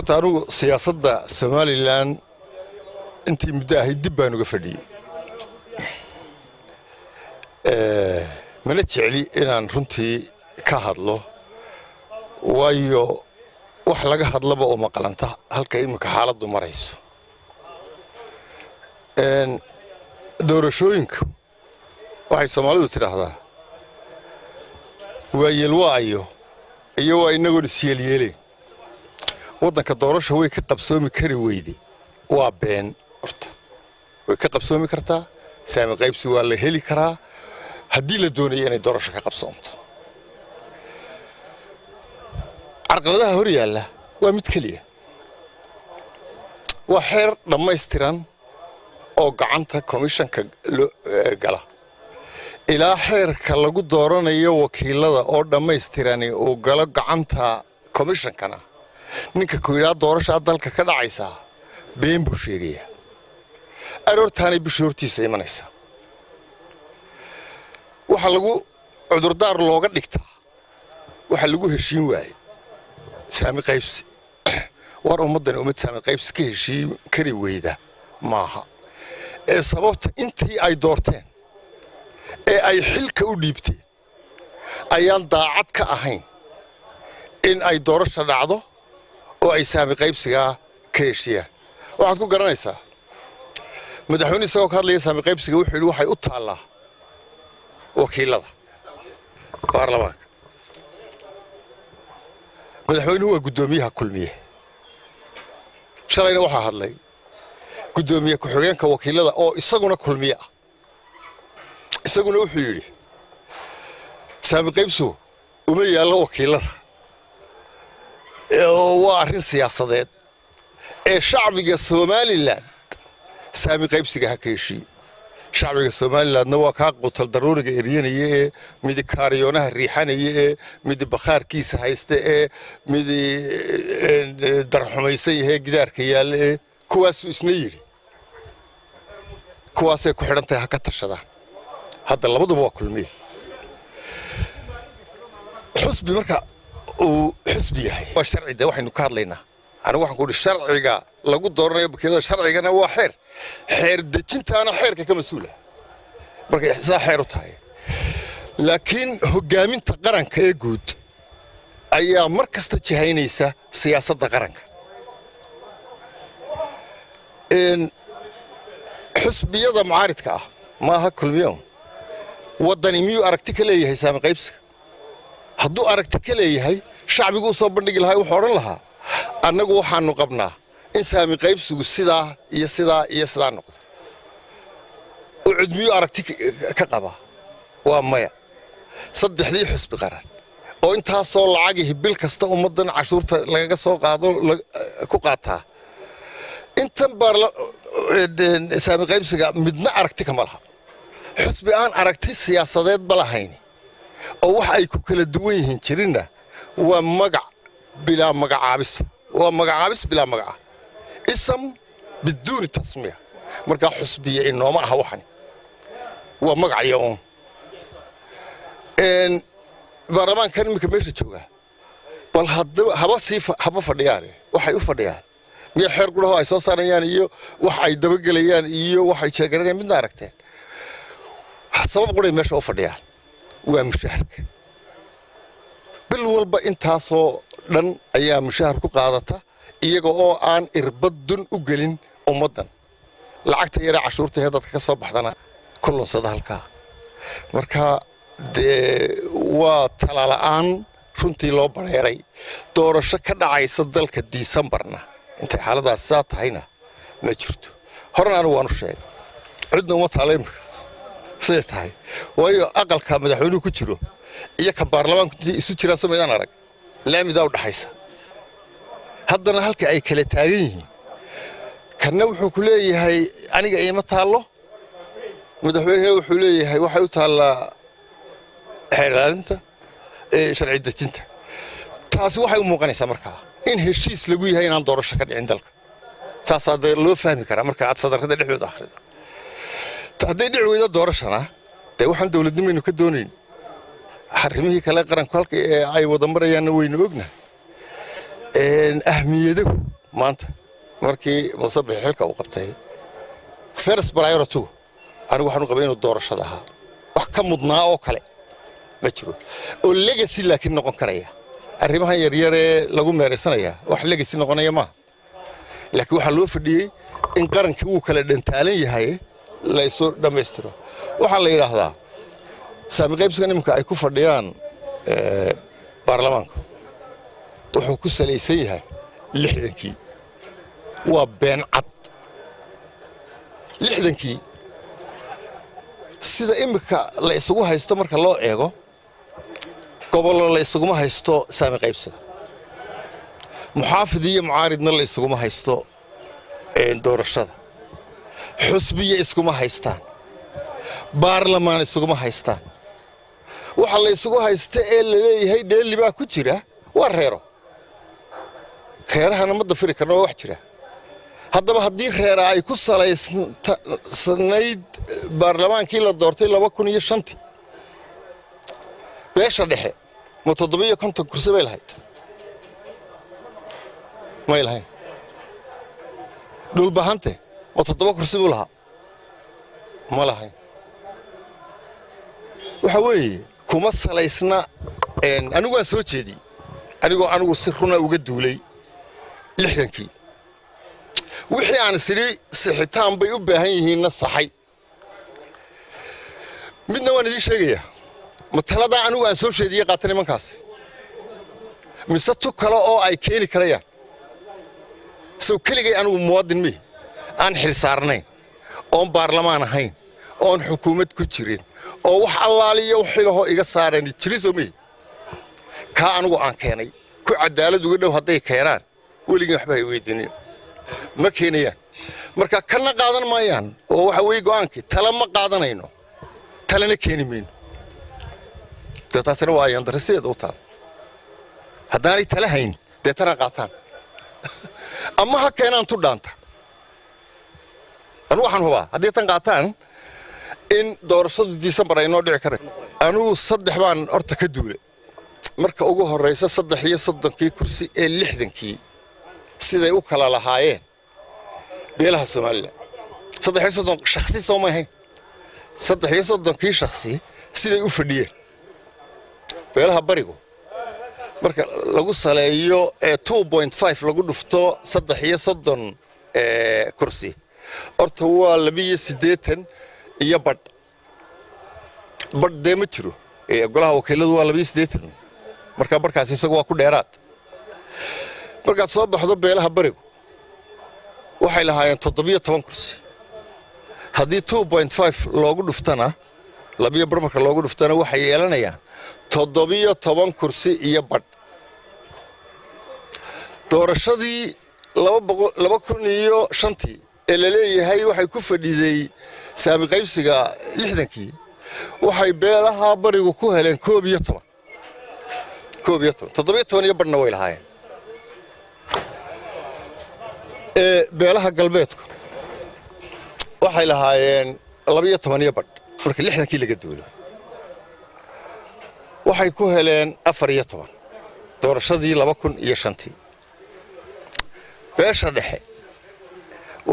horta siyaasadda Somaliland intii muddo ahayd dib baan uga fadhiyay mana jecli inaan runtii ka hadlo waayo wax laga hadlaba oo maqalanta halka imika xaaladdu marayso doorashooyinku waxay Soomaalidu tiraahdaa waayelwaayo iyo waa inagu isyeelyeeleen waddanka doorasho way ka qabsoomi kari weydi waa been horta way ka qabsoomi kartaa saami qaybsi waa la heli karaa haddii la doonayo inay doorasho ka qabsoonto carqaladaha hor yaalla waa mid keliya waa xeer dhammaystiran oo gacanta komishanka gala ilaa xeerka lagu dooranayo wakiilada oo dhammaystirani uu galo gacanta komishankana ninka ku yiraahdo doorasho dalka ka dhacaysa been buu sheegaya aroortaanay bishii hortiisa imanaysa waxa lagu cudurdaar looga dhigtaa waxa lagu heshiin waayay saami qaybsi war ummadan saami qaybsi ka heshiin kari weyda maaha ee sababta intii ay doorteen ee ay xilka u dhiibteen ayaan daacad ka ahayn in ay doorasho dhacdo oo ay saami qaybsiga ka heshiyaan waxaad ku garanaysaa madaxweyne isagoo ka hadlaya saami qaybsiga wuxuu yidhi waxay u taallaa wakiilada baarlamaanka madaxweynuhu waa guddoomiyaha kulmiye shalayna waxaa hadlay guddoomiye ku-xigeenka wakiilada oo isaguna kulmiye ah isaguna wuxuu yidhi saami qaybsigu uma yaallo wakiilada waa arrin siyaasadeed ee shacbiga Somaliland saami qaybsiga ha ka heshiiyo shacbiga Somalilandna waa ka qutal daruuriga eriyanaya ee mid kaariyoonaha riixanaya ee mid bakhaarkiisa haysta ee mid darxumaysan yahay gidaarka yaal ee kuwaas isna yiri kuwaasay ku xidhantahay ha ka tashadaan hadda labaduba waa kulmiye xusbi marka uu xusbi yahay waa sharciga waxaynu ka hadlaynaa anigu waxaan ku yidhi sharciga lagu dooranayo wakiilada sharcigana waa xeer dejintaana xeerka ka mas'uula marka saa xeer u tahay laakiin hogaaminta qaranka ee guud ayaa mar kasta jihaynaysa siyaasadda qaranka xusbiyada mucaaridka ah maaha kulmiyo waddani miyuu aragti ka leeyahay saami qaybsiga hadduu aragti ka leeyahay shacbigu u soo bandhigi lahaa wuxuu odhan lahaa annagu waxaanu qabnaa in saami qaybsigu sidaa iyo sidaa iyo sidaa noqdo oo cudmiyo aragti ka qaba waa maya saddexdii xusbi qaran oo intaasoo lacag bil kasta ummadan cashuurta lagaga soo qaado ku qaataa intan saami qaybsiga midna aragti kama laha xusbi aan aragti siyaasadeed ba lahayn oo wax ay ku kala duwan yihiin jirina waa magac bilaa magacaabis waa magacaabis bilaa magaca ism بدون تسمية مركا حسبية إنه ما هو حني ومقع يوم إن برمان كان مكمل تشوجا والهذا هبا صيف هبا فدياري وحي فديار مية حرق له هاي صار يعني يو وحي دبق لي يعني يو وحي شجرين من داركتين سبب قولي مش فديار ومشارك بالولبا انتاسو لن أيام مشارك قادته iyaga oo aan irbadun u gelin ummadan lacagta yara cashuurta ee dadka ka soo baxdana kullunsada halka marka waa talaalaan runtii loo bareeray doorasho ka dhacaysa dalka Decemberna intay xaaladaas saa tahayna ma jirto horna waan u sheegay cidna uma taaleem sidee tahay waayo aqalka madaxweynuhu ku jiro iyo ka baarlamaanku isu jiraan sameeyaan arag laamida u dhaxaysa haddana halka ay kala taagan yihiin kana wuxuu ku leeyahay aniga ima taalo madaxweynaha wuxuu leeyahay waxay u taalaa xeeraalinta sharci dejinta taasi waxay u muuqanaysaa markaa in heshiis lagu yahay inaan doorasho ka dhicin dalka saasaad loo fahmi karaa marka aad sadarkada dhexdooda akhrida hadday dhici weydo doorashana dee waxaan dowladnimaynu ka doonayn arrimihii kale qaranku halka ay wada marayaanna waynu ognahay أهميته maanta markii musabbix xilka uu qabtay first priority anigu waxaan u qabay inuu doorashada ahaa wax ka mudnaa oo kale ma jiro oo legacy laakiin noqon karaya arrimahan yaryar ee lagu meeraysanaya wax legacy noqonaya ma laakiin waxa loo fadhiyay in qarankii uu kala dhantaalan yahay la isoo dhameystiro waxa la yiraahdaa saami qaybsiga nimanka ay ku fadhiyaan baarlamaanka wuxuu ku salaysan yahay 60kii waa been cad 60kii sida imika la isugu haysto marka loo eego gobollo la isuguma haysto saami qaybsiga muxaafid iyo mucaaridna la isuguma haysto doorashada xusbiye iskuma haystaan baarlamaan isuguma haystaan waxa la isugu haysta ee la leeyahay dheeli baa ku jira waa reerahana ma dafiri karno wax jira haddaba haddii reera ay ku salaysnayd baarlamaankii la doortay 2005 beesha dhexe ma 750 kursi bay lahayd may lahayn dhul bahante ma 7 kursi buu lahaa ma lahayn waxa weeye kuma salaysna anigu waan soo jeediyey anigu si runa uga duulay 60kii wixii aan sidii sixitaan bay u baahan yihiinna saxay midna waan idin sheegayaa matalada anigu aan soo jeediyey qaatay nimankaas mise tu kale oo ay keeni karayaan soo keligay anigu muwaadin mi aan xil saarnayn oon baarlamaan ahayn oon xukuumad ku jirin oo wax allaaliyo wixii iga saareen jiriso mi ka anigu aan keenay ku cadaalad uga dhow haday keenaan weligii waxba ay weydiineen ma keenayaan marka kana qaadan maayaan oo waxa weey go'aankii tala ma qaadanayno talana keeni mayno taasina waa ayaan darasiid u taal haddaanay tala hayn deetana qaataan ama ha keenaan tu dhaanta anu waxaan hubaa haddii tan qaataan in doorashadu December ay noo dhici karto anu 3 baan horta ka duulay marka ugu horeysa 3 kursi ee 60kii siday u kala lahaayeen beelaha Soomaaliland 3 shakhsi Soomaaliyeed 3 shakhsi siday u fadhiyeen beelaha barigo marka lagu saleeyo 2.5 lagu dhufto 3 kursi horta waa 82 iyo badh deema jiro golaha wakiiladu waa 82 marka barkaas isagu waa ku dheeraad markaad soo baxdo beelaha barigo waxay lahaayeen 17 kursi haddii 2.5 loogu dhuftana labiyo bar marka loogu dhuftana waxay yeelanayaan 17 kursi iyo badh doorashadii 2005 ee la leeyahay waxay ku fadhiday saami qaybsiga 60kii waxay beelaha barigu ku heleen 11 iyo badhna way lahaayeen beelaha galbeedku waxay lahaayeen 12 iyo badh marka 60kii laga duulo waxay ku heleen 14 doorashadii 2005 beesha dhexe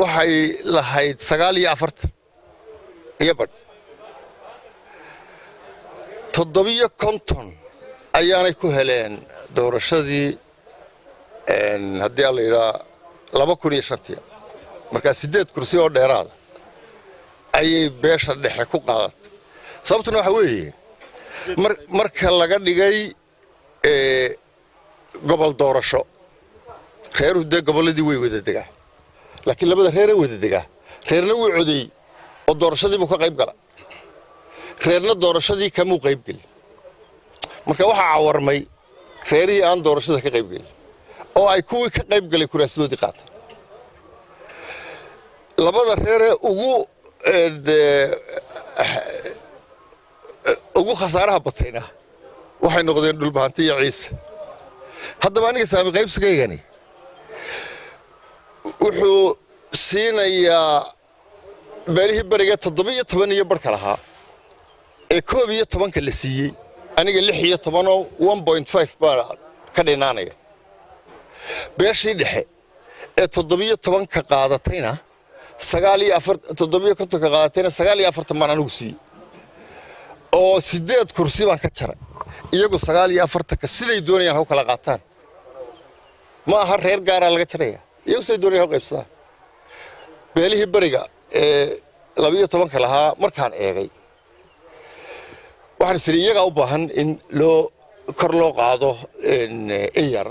waxay lahayd 49 iyo badh 750 ayaanay ku heleen doorashadii haddii la yiraahdo 2005 marka 8 kursi oo dheeraad ayay beesha dhexe ku qaadatay sababtuna waxa weeye marka laga dhigay gobol doorasho reer u goboladii way wada degaa laakiin labada reer ee wada degaa reerna wuu coday oo doorashadii buu ka qayb galay reerna doorashadii kama qayb galin marka waxa cawarmay reerii aan doorashada ka qayb galin oo ay kuwii ka qayb galay kuraasadoodii qaatay labada reer ee ugu khasaaraha batayna waxay noqdeen dhulbahanti iyo ciise haddaba aniga saami qaybsigaygani wuxuu siinayaa beelihii bariga 17 iyo barka lahaa ee 11 la siiyey aniga 16 oo 1.5 baa ka dhinaanaya beeshii dhexe toddobiyo tobanka qaadatayna toddobiyo kontonka qaadatayna 49 baan anigu siiyey oo 8 kursi baan ka jaray iyagu 49 siday doonayaan haw kala qaataan ma aha reer gaara laga jaraya iyagu siday doonayaan haw qaybsadaan beelihii bariga 12 lahaa markaan eegay waxaan isiri iyaga u baahan in loo kor loo qaado yar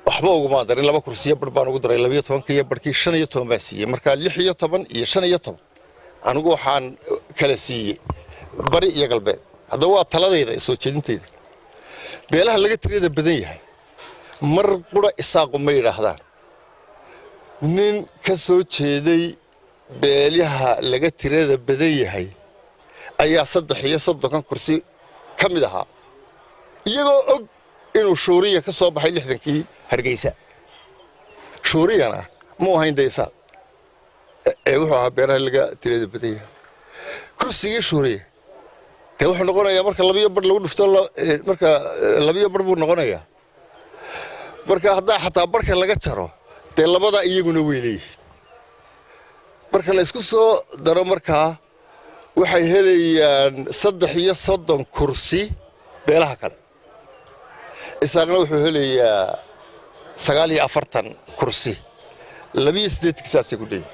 waxba ugu ma darin 2 kursiyo bar baan ugu daray 12 iyo barkii 15 baan siiyey marka 16 iyo 15 anigu waxaan kala siiyey bari iyo galbeed hadda waa taladayda soo jeedintayda beelaha laga tirada badan yahay mar qura isaaqo ma yiraahdaan nin ka soo jeeday beelaha laga tirada badan yahay ayaa 3 kursi ka mid ahaa iyagoo og inuu shuuriya ka soo baxay 60kii hargeysa shuuriyana ma ahayn deysa wuxuu ahaa beeraha laga tirada badan yahay kursigii shuuriya de wuxuu noqonayaa marka 2 bar lagu dhufto marka 2 bar buu noqonayaa marka hadda xataa barka laga jaro de labada iyaguna weelay marka la isku soo daro marka waxay helayaan 3 kursi beelaha kale isaaqna wuxuu helayaa 49 kursi 28 kiisaas ku dhigay